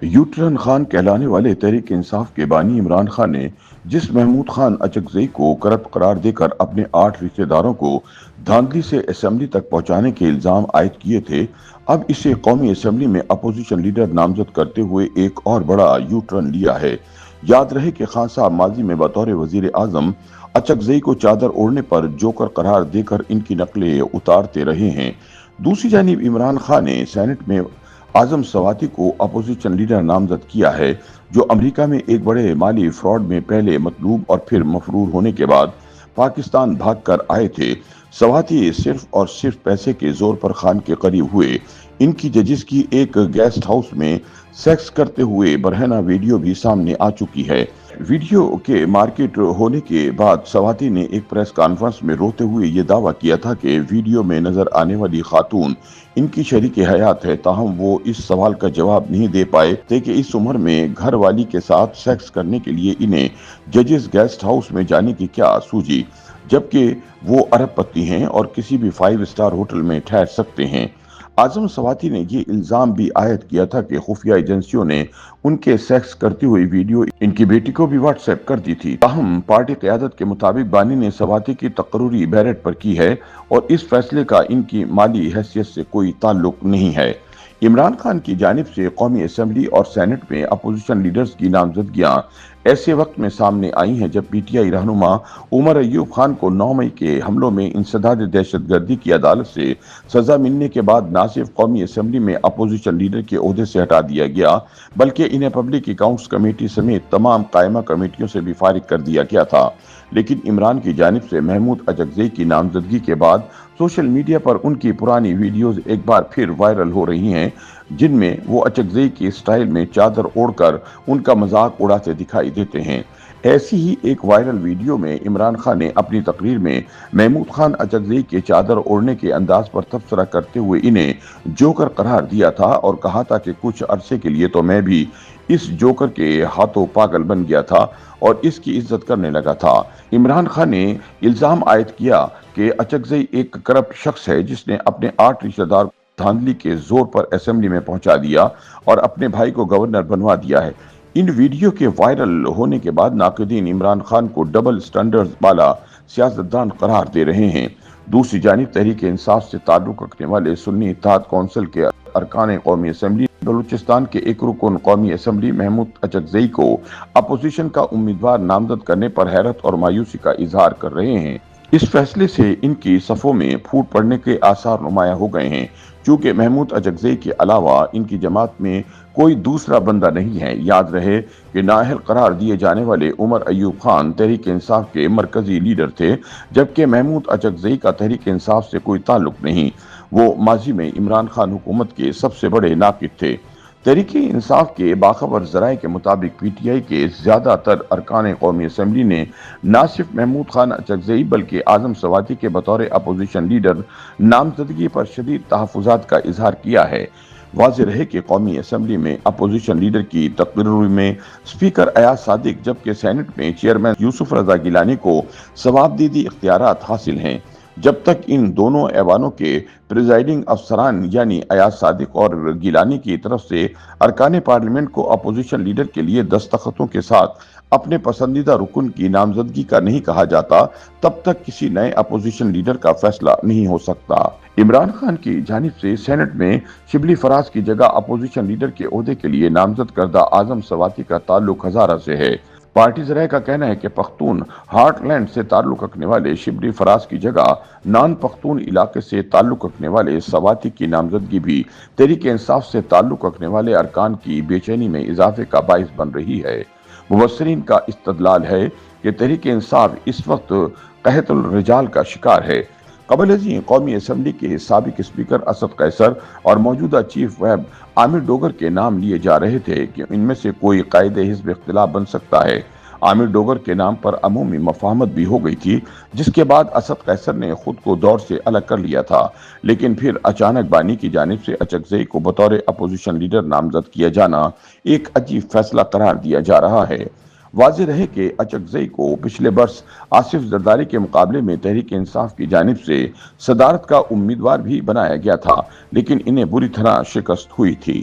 U-turn Khan کہلانے والے تحریک انصاف کے بانی عمران خان نے جس محمود خان اچکزئی کو کرپٹ قرار دے کر اپنے 8 رشتہ داروں کو دھاندلی سے اسمبلی تک پہنچانے کے الزام عائد کیے تھے، اب اسے قومی اسمبلی میں اپوزیشن لیڈر نامزد کرتے ہوئے ایک اور بڑا یوٹرن لیا ہے۔ یاد رہے کہ خان صاحب ماضی میں بطور وزیر اعظم اچکزئی کو چادر اوڑھنے پر جوکر قرار دے کر ان کی نقلیں اتارتے رہے ہیں۔ دوسری جانب عمران خان نے سینٹ میں اعظم سواتی کو اپوزیشن لیڈر نامزد کیا ہے، جو امریکہ میں ایک بڑے مالی فراڈ میں پہلے مطلوب اور پھر مفرور ہونے کے بعد پاکستان بھاگ کر آئے تھے۔ سواتی صرف اور صرف پیسے کے زور پر خان کے قریب ہوئے۔ ان کی ججز کی ایک گیسٹ ہاؤس میں سیکس کرتے ہوئے برہنہ ویڈیو بھی سامنے آ چکی ہے۔ ویڈیو کے مارکیٹ ہونے کے بعد سواتی نے ایک پریس کانفرنس میں روتے ہوئے یہ دعویٰ کیا تھا کہ ویڈیو میں نظر آنے والی خاتون ان کی شریک حیات ہے، تاہم وہ اس سوال کا جواب نہیں دے پائے تھے کہ اس عمر میں گھر والی کے ساتھ سیکس کرنے کے لیے انہیں ججز گیسٹ ہاؤس میں جانے کی کیا سوجی، جبکہ وہ ارب پتی ہیں اور کسی بھی 5 اسٹار ہوٹل میں ٹھہر سکتے ہیں۔ اعظم سواتی نے یہ الزام بھی عائد کیا تھا کہ خفیہ ایجنسیوں نے ان کے سیکس کرتی ہوئی ویڈیو ان کی بیٹی کو بھی واٹس ایپ کر دی تھی۔ تاہم پارٹی قیادت کے مطابق بانی نے سواتی کی تقرری بیرٹ پر کی ہے اور اس فیصلے کا ان کی مالی حیثیت سے کوئی تعلق نہیں ہے۔ عمران خان کی جانب سے قومی اسمبلی اور سینٹ میں اپوزیشن لیڈرز کی نامزدگیاں ایسے وقت میں سامنے آئی ہیں جب پی ٹی آئی رہنما عمر ایوب خان کو 9 مئی کے حملوں میں انسداد دہشت گردی کی عدالت سے سزا ملنے کے بعد نہ صرف قومی اسمبلی میں اپوزیشن لیڈر کے عہدے سے ہٹا دیا گیا بلکہ انہیں پبلک اکاؤنٹس کمیٹی سمیت تمام قائمہ کمیٹیوں سے بھی فارغ کر دیا گیا تھا۔ لیکن عمران کی جانب سے محمود اچکزئی کی نامزدگی کے بعد سوشل میڈیا پر ان کی پرانی ویڈیوز ایک بار پھر وائرل ہو رہی ہیں، جن میں وہ اچکزئی کی سٹائل میں چادر اوڑھ کر ان کا مذاق اڑاتے دکھائی دیتے ہیں۔ ایسی ہی ایک وائرل ویڈیو میں عمران خان نے اپنی تقریر میں محمود خان اچکزئی کے چادر اوڑھنے کے انداز پر تبصرہ کرتے ہوئے انہیں جوکر قرار دیا تھا اور کہا تھا کہ کچھ عرصے کے لیے تو میں بھی اس جوکر کے ہاتھوں پاگل بن گیا تھا اور اس کی عزت کرنے لگا تھا۔ عمران خان نے الزام عائد کیا کہ اچکزئی ایک کرپٹ شخص ہے جس نے اپنے 8 رشتہ دار دھاندلی کے زور پر اسمبلی میں پہنچا دیا اور اپنے بھائی کو گورنر بنوا دیا ہے۔ ان ویڈیو کے وائرل ہونے کے بعد ناقدین عمران خان کو ڈبل سٹینڈرز والا سیاستدان قرار دے رہے ہیں۔ دوسری جانب تحریک انصاف سے تعلق رکھنے والے سنی اتحاد کونسل کے ارکان قومی اسمبلی بلوچستان کے ایک رکن قومی اسمبلی محمود اچکزئی کو اپوزیشن کا امیدوار نامزد کرنے پر حیرت اور مایوسی کا اظہار کر رہے ہیں۔ اس فیصلے سے ان کی صفوں میں پھوٹ پڑنے کے آثار نمایاں ہو گئے ہیں، چونکہ محمود اچکزئی کے علاوہ ان کی جماعت میں کوئی دوسرا بندہ نہیں ہے۔ یاد رہے کہ نااہل قرار دیے جانے والے عمر ایوب خان تحریک انصاف کے مرکزی لیڈر تھے، جبکہ محمود اچکزئی کا تحریک انصاف سے کوئی تعلق نہیں۔ وہ ماضی میں عمران خان حکومت کے سب سے بڑے ناقد تھے۔ تحریک انصاف کے باخبر ذرائع کے مطابق پی ٹی آئی کے زیادہ تر ارکان قومی اسمبلی نے نہ صرف محمود خان اچکزئی بلکہ اعظم سواتی کے بطور اپوزیشن لیڈر نامزدگی پر شدید تحفظات کا اظہار کیا ہے۔ واضح رہے کہ قومی اسمبلی میں اپوزیشن لیڈر کی تقرری میں اسپیکر ایاز صادق جبکہ سینٹ میں چیئرمین یوسف رضا گیلانی کو ثوابدیدی اختیارات حاصل ہیں۔ جب تک ان دونوں ایوانوں کے پریزائڈنگ افسران یعنی ایاز صادق اور گیلانی کی طرف سے ارکان پارلیمنٹ کو اپوزیشن لیڈر کے لیے دستخطوں کے ساتھ اپنے پسندیدہ رکن کی نامزدگی کا نہیں کہا جاتا، تب تک کسی نئے اپوزیشن لیڈر کا فیصلہ نہیں ہو سکتا۔ عمران خان کی جانب سے سینٹ میں شبلی فراز کی جگہ اپوزیشن لیڈر کے عہدے کے لیے نامزد کردہ اعظم سواتی کا تعلق ہزارہ سے ہے۔ پارٹی ذرائع کا کہنا ہے کہ پختون ہارٹ لینڈ سے تعلق رکھنے والے شبلی فراز کی جگہ نان پختون علاقے سے تعلق رکھنے والے سواتی کی نامزدگی بھی تحریک انصاف سے تعلق رکھنے والے ارکان کی بے چینی میں اضافے کا باعث بن رہی ہے۔ مبصرین کا استدلال ہے کہ تحریک انصاف اس وقت قحط الرجال کا شکار ہے۔ قبل ازیں قومی اسمبلی کے سابق اسپیکر اسد قیصر اور موجودہ چیف ویب عامر ڈوگر کے نام لیے جا رہے تھے کہ ان میں سے کوئی قائد حزب اختلاف بن سکتا ہے۔ عامر ڈوگر کے نام پر عمومی مفاہمت بھی ہو گئی تھی، جس کے بعد اسد قیصر نے خود کو دور سے الگ کر لیا تھا، لیکن پھر اچانک بانی کی جانب سے اچکزئی کو بطور اپوزیشن لیڈر نامزد کیا جانا ایک عجیب فیصلہ قرار دیا جا رہا ہے۔ واضح رہے کہ اچکزئی کو پچھلے برس آصف زرداری کے مقابلے میں تحریک انصاف کی جانب سے صدارت کا امیدوار بھی بنایا گیا تھا، لیکن انہیں بری طرح شکست ہوئی تھی۔